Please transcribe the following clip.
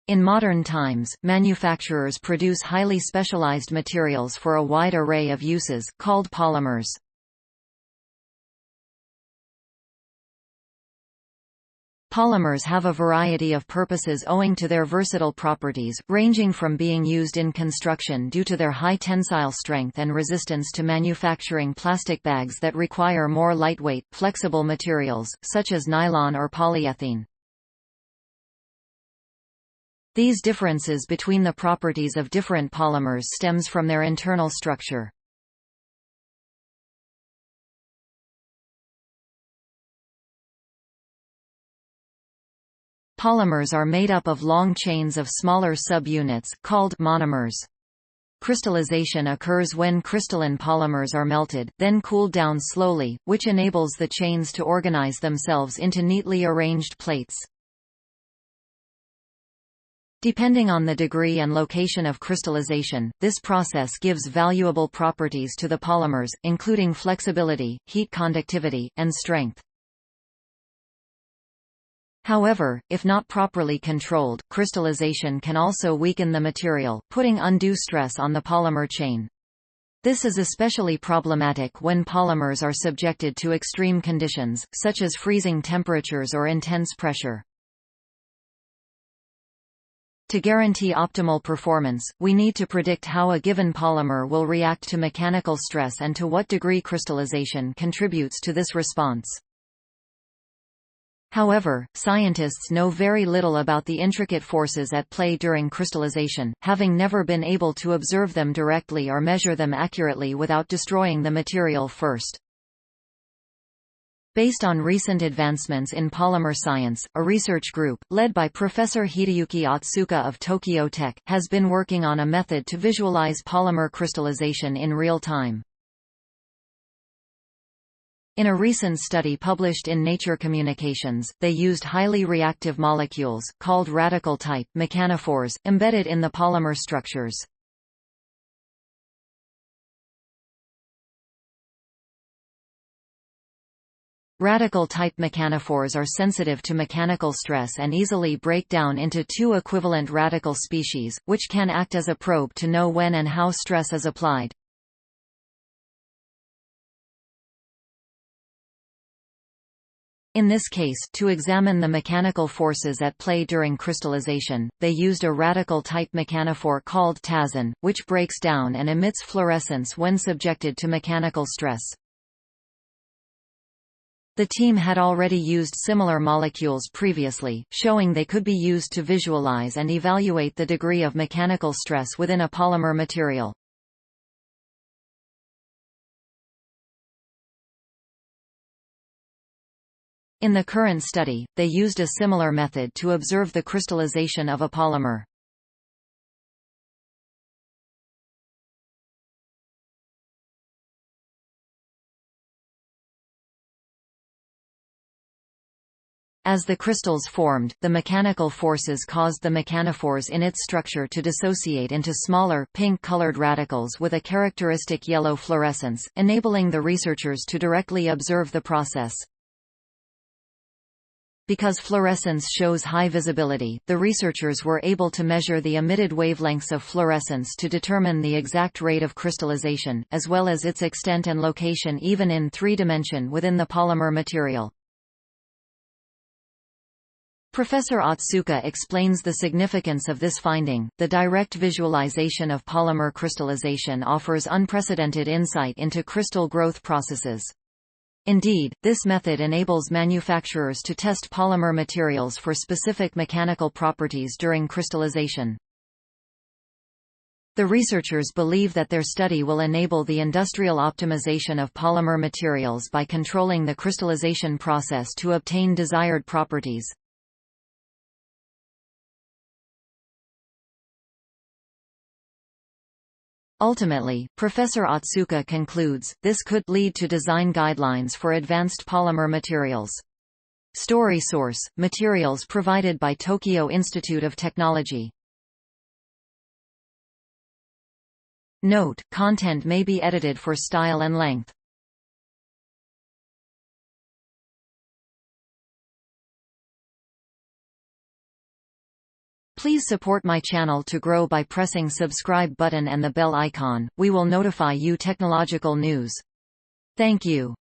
In modern times, manufacturers produce highly specialized materials for a wide array of uses, called polymers. Polymers have a variety of purposes owing to their versatile properties, ranging from being used in construction due to their high tensile strength and resistance to manufacturing plastic bags that require more lightweight, flexible materials, such as nylon or polyethene. These differences between the properties of different polymers stems from their internal structure. Polymers are made up of long chains of smaller subunits, called monomers. Crystallization occurs when crystalline polymers are melted, then cooled down slowly, which enables the chains to organize themselves into neatly arranged plates. Depending on the degree and location of crystallization, this process gives valuable properties to the polymers, including flexibility, heat conductivity, and strength. However, if not properly controlled, crystallization can also weaken the material, putting undue stress on the polymer chain. This is especially problematic when polymers are subjected to extreme conditions, such as freezing temperatures or intense pressure. To guarantee optimal performance, we need to predict how a given polymer will react to mechanical stress and to what degree crystallization contributes to this response. However, scientists know very little about the intricate forces at play during crystallization, having never been able to observe them directly or measure them accurately without destroying the material first. Based on recent advancements in polymer science, a research group, led by Professor Hideyuki Otsuka of Tokyo Tech, has been working on a method to visualize polymer crystallization in real time. In a recent study published in Nature Communications, they used highly reactive molecules, called radical-type mechanophores, embedded in the polymer structures. Radical-type mechanophores are sensitive to mechanical stress and easily break down into two equivalent radical species, which can act as a probe to know when and how stress is applied. In this case, to examine the mechanical forces at play during crystallization, they used a radical-type mechanophore called tazon, which breaks down and emits fluorescence when subjected to mechanical stress. The team had already used similar molecules previously, showing they could be used to visualize and evaluate the degree of mechanical stress within a polymer material. In the current study, they used a similar method to observe the crystallization of a polymer. As the crystals formed, the mechanical forces caused the mechanophores in its structure to dissociate into smaller, pink-colored radicals with a characteristic yellow fluorescence, enabling the researchers to directly observe the process. Because fluorescence shows high visibility, the researchers were able to measure the emitted wavelengths of fluorescence to determine the exact rate of crystallization, as well as its extent and location even in 3D within the polymer material. Professor Otsuka explains the significance of this finding. The direct visualization of polymer crystallization offers unprecedented insight into crystal growth processes. Indeed, this method enables manufacturers to test polymer materials for specific mechanical properties during crystallization. The researchers believe that their study will enable the industrial optimization of polymer materials by controlling the crystallization process to obtain desired properties. Ultimately, Professor Otsuka concludes, this could lead to design guidelines for advanced polymer materials. Story source: materials provided by Tokyo Institute of Technology. Note: content may be edited for style and length. Please support my channel to grow by pressing subscribe button and the bell icon. We will notify you technological news. Thank you.